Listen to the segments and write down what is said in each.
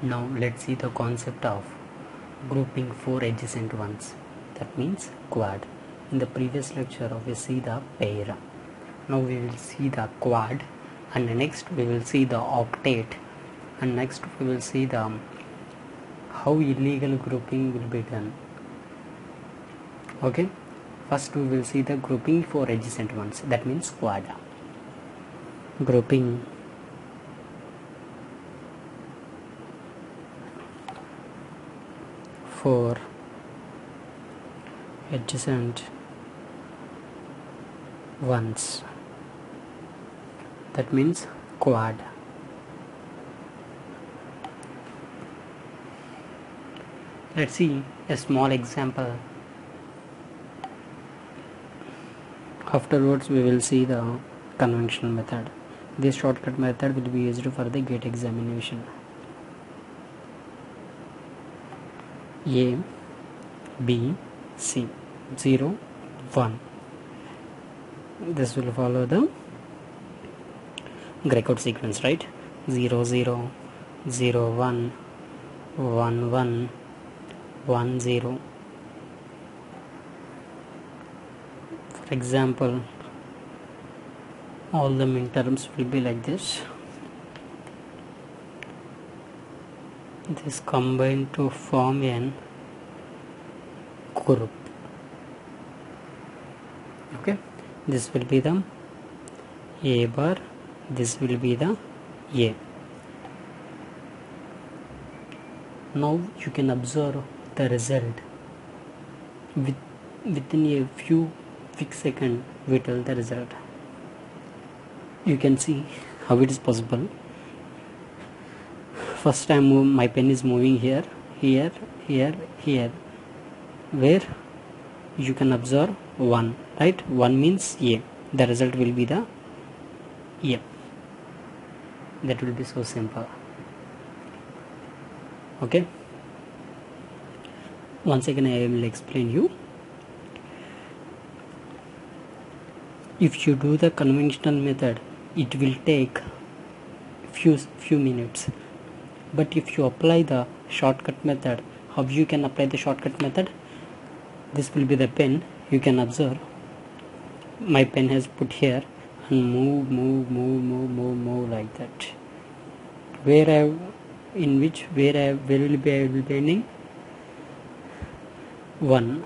Now let's see the concept of grouping four adjacent ones. That means quad. In the previous lecture we see the pair. Now we will see the quad, and next we will see the octet, and next we will see the how illegal grouping will be done. Okay, first we will see the grouping for adjacent ones. That means quad. Grouping for adjacent ones. That means quad. Let's see a small example. Afterwards we will see the conventional method. This shortcut method will be used for the gate examination. A, B, C, 0, 1. This will follow the gray code sequence, right? 0, 0, 0, 1, 1, 1, 1, 0. For example, all the minterms will be like this. This combine to form an group. Okay, this will be the A bar, this will be the A. Now you can observe the result. Within a few seconds we tell the result. You can see how it is possible. First time my pen is moving here, here, here, here, where you can observe 1, right? 1 means A. The result will be the A. That will be so simple. Okay. Once again I will explain you. If you do the conventional method, it will take few minutes. But if you apply the shortcut method, how you can apply the shortcut method? This will be the pen. You can observe my pen has put here and move like that. Where will be pending 1.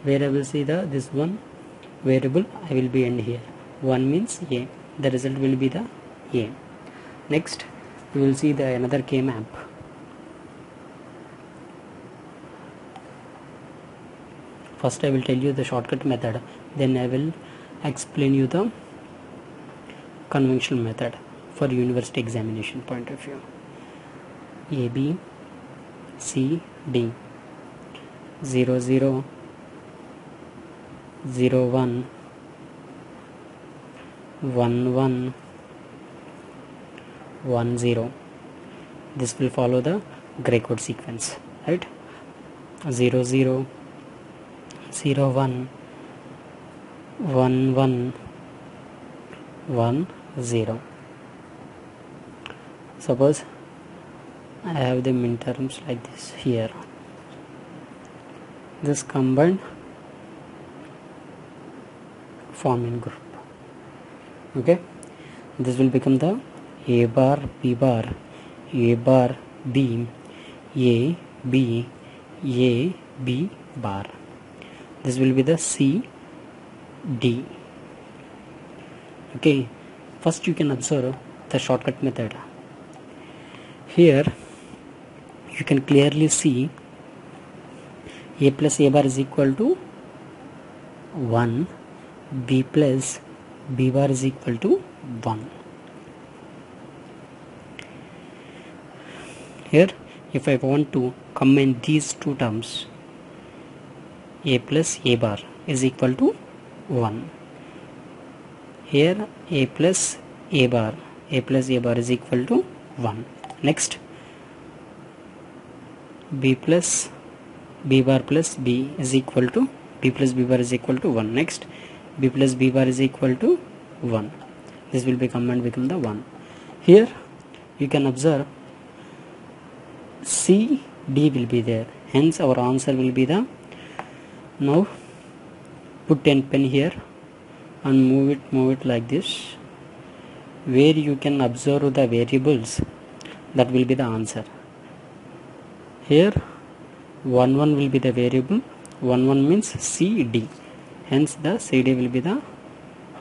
Where I will see this one variable, I will be end here. 1 means A. The result will be the A. Next we will see the another K-map. First I will tell you the shortcut method, then I will explain you the conventional method for university examination point of view. A, B, C, D, 0, 0, 0, 1, 1, 1, 1, 0. This will follow the gray code sequence, right? 0, 0, 0, 1, 1, 1, 1, 0. Suppose I have the minterms like this here. This combined form in group. Okay, this will become the A bar, B bar, A bar, B, A, B, A, B bar. This will be the C, D. Okay, first you can observe the shortcut method. Here you can clearly see A plus A bar is equal to 1, B plus B bar is equal to 1. Here if I want to combine these two terms, A plus A bar is equal to 1. Here A plus A bar is equal to 1. Next B plus B bar plus B is equal to B plus B bar is equal to 1. Next B plus B bar is equal to 1. This will become the 1. Here you can observe C, D will be there. Hence our answer will be the, now put pen here and move it like this, where you can observe the variables, that will be the answer. Here 1 1 will be the variable, 1 1 means C D, hence the C D will be the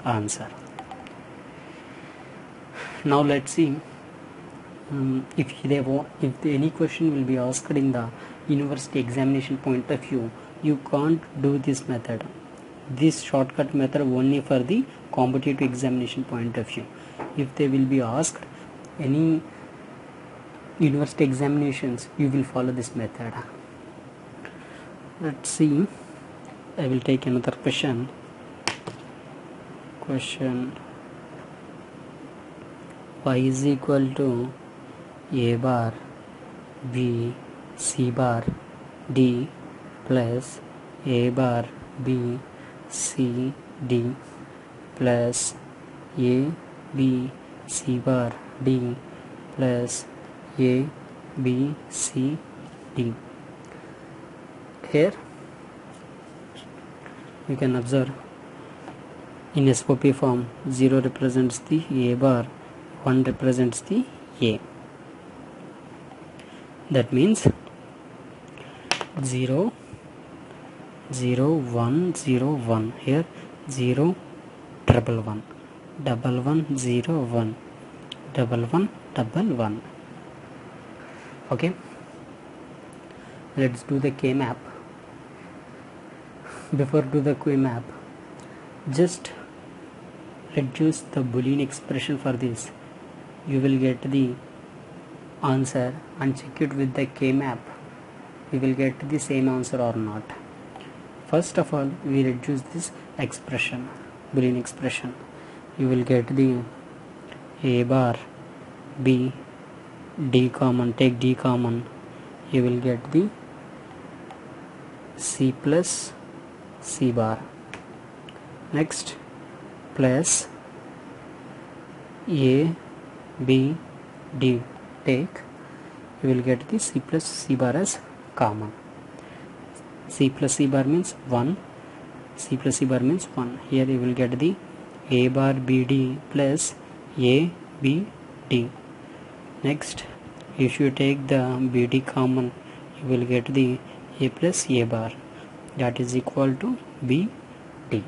answer. Now let's see, if any question will be asked in the university examination point of view, you can't do this method. This shortcut method only for the competitive examination point of view. If they will be asked any university examinations, you will follow this method. Let's see, I will take another question. Y is equal to A bar B C bar D plus A bar B C D plus A B C bar D plus A B C D. Here you can observe, in SOP form 0 represents the A bar, 1 represents the A. That means 0 0 1 0 1. Here 0 treble 1, double 1 0 1, double 1 double 1. Okay, let's do the K-map. Before do the K-map, just reduce the Boolean expression for this. You will get the answer and check it with the K-map. We will get the same answer or not. First of all, we reduce this expression, Boolean expression. You will get the A bar B, D common, take D common. You will get the C plus C bar. Next, plus A B D, take, you will get the C plus C bar as common. C plus C bar means 1, C plus C bar means 1. Here you will get the A bar B D plus A B D. Next, if you take the B D common, you will get the A plus A bar, that is equal to B D.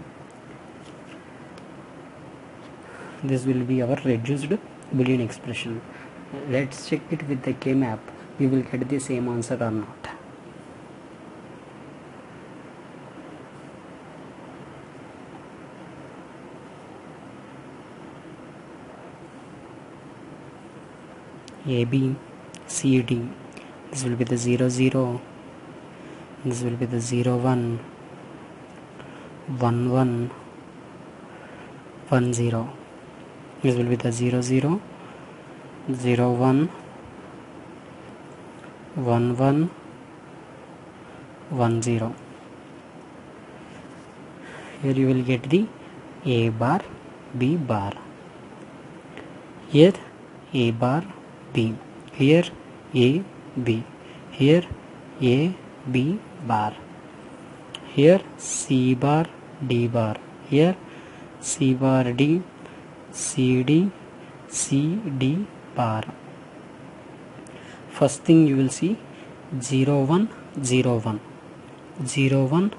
This will be our reduced Boolean expression. Let's check it with the K-map. We will get the same answer or not. A B C D. This will be the 0 0. This will be the 0 1 1 1 1 0. This will be the 0 0 0 1 1 1 1 0. Here you will get the A bar B bar. Here A bar B. Here A B. Here A B bar. Here C bar D bar. Here C bar D, C D, C D bar. First thing you will see 0 1 0 1 0 1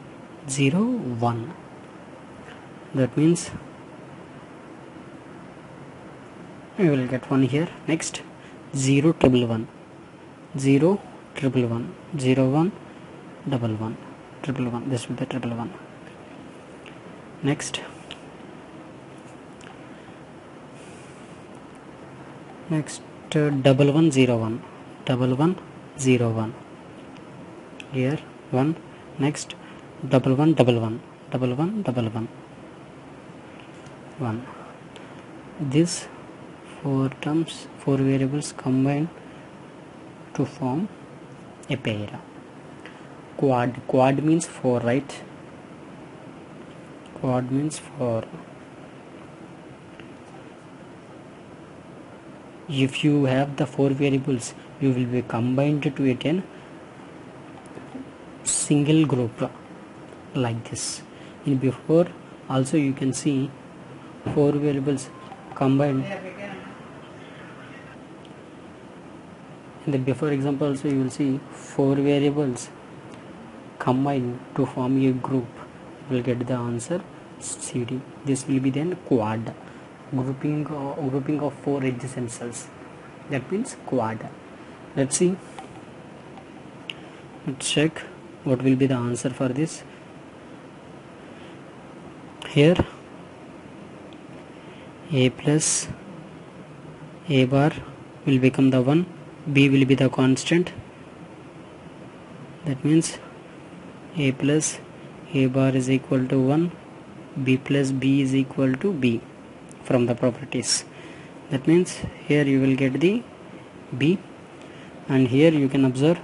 0 1. That means you will get 1 here. Next 0 triple 1 0 triple 1 0 1 double 1 triple 1. This will be triple 1. Next double 1 0 1 double 1 0 1. Here 1. Next double 1 double 1 double 1 double 1 1. These 4 terms, 4 variables combine to form a pair. Quad means 4, right? Quad means 4. If you have the 4 variables, you will be combined to it in single group like this. In before also you can see 4 variables combined. In the before example also you will see 4 variables combined to form a group. You will get the answer CD. This will be then quad, grouping of 4 adjacent cells. That means quad. Let's see. Let's check what will be the answer for this. Here a plus a bar will become the 1, b will be the constant. That means a plus a bar is equal to 1, b plus b is equal to b from the properties. That means here you will get the b, and here you can observe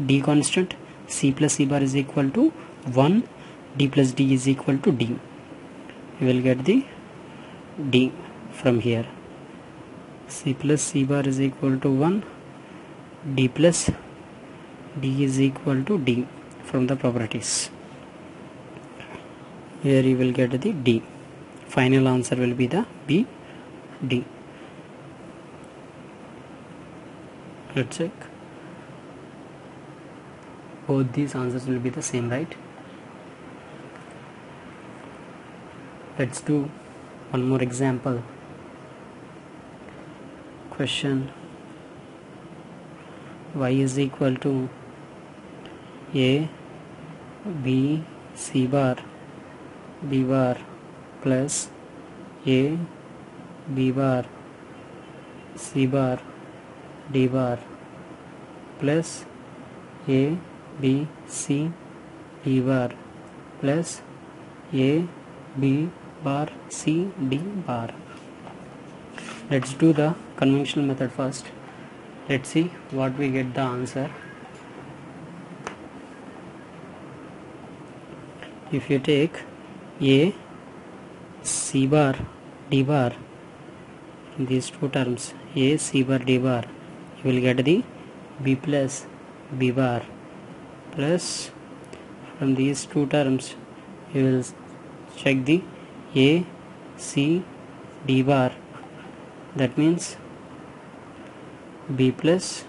d constant. C plus c bar is equal to 1, d plus d is equal to d. You will get the d from here. C plus c bar is equal to 1, d plus d is equal to d from the properties. Here you will get the d. Final answer will be the b, d. Let's check. Both these answers will be the same, right? Let's do one more example. Question: y is equal to a b c bar d bar plus a b bar c bar d bar plus a b c d bar plus a b bar c d bar. Let's do the conventional method first. Let's see what we get the answer. If you take a c bar d bar, these two terms a c bar d bar, you will get the b plus b bar plus, from these two terms you will check the a c d bar. That means b plus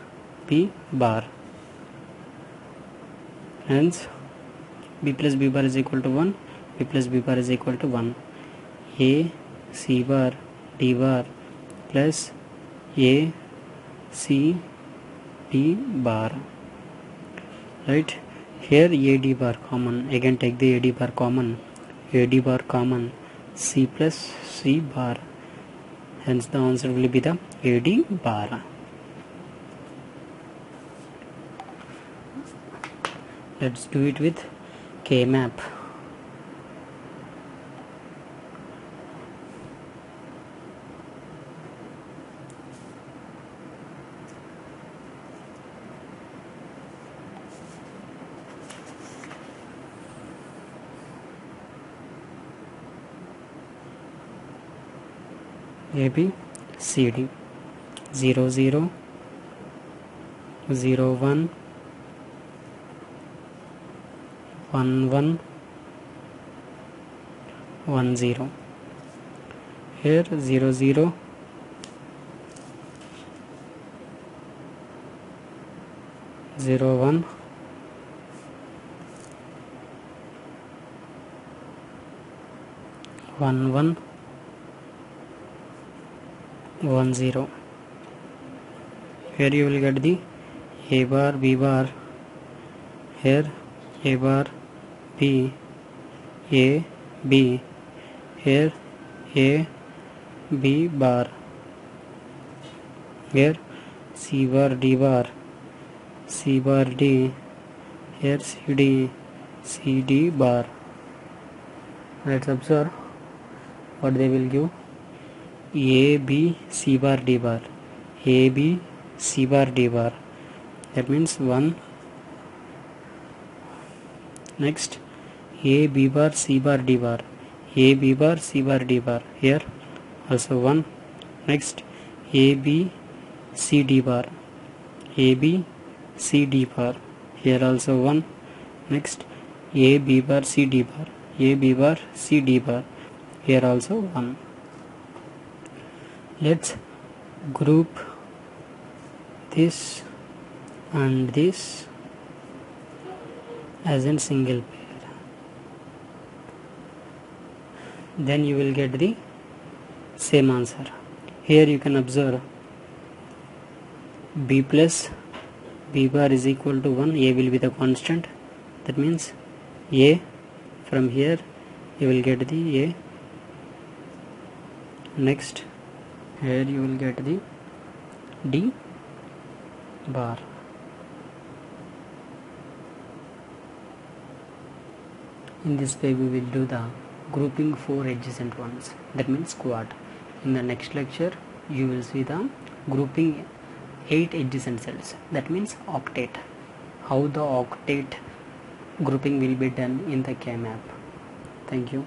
b bar. Hence b plus b bar is equal to 1, b plus b bar is equal to 1. A c bar d bar plus a c d bar. Right? Here a d bar common. Again take the a d bar common. A d bar common. C plus c bar. Hence the answer will be the a d bar. Let's do it with K-map. AB CD 0 0 0 1 1 1 1 0. Here 0 0 0 1 1 1 1 0. Here you will get the a bar b bar. Here a bar b a b. Here a b bar. Here c bar d bar c bar d. Here c d c d bar. Let's observe what they will give. A B C bar D bar, A B C bar D bar. That means 1. Next A B bar C bar D bar, A B bar C bar D bar. Here also 1. Next A B CD bar, AB CD bar, here also 1. Next AB bar CD bar, AB bar CD bar, here also 1. Let's group this and this as in single pair, then you will get the same answer. Here you can observe B plus B bar is equal to 1, A will be the constant, that means A, from here you will get the A. Next here you will get the D bar. In this way we will do the grouping 4 adjacent ones, that means quad. In the next lecture you will see the grouping 8 adjacent cells, that means octet, how the octet grouping will be done in the K-map. Thank you.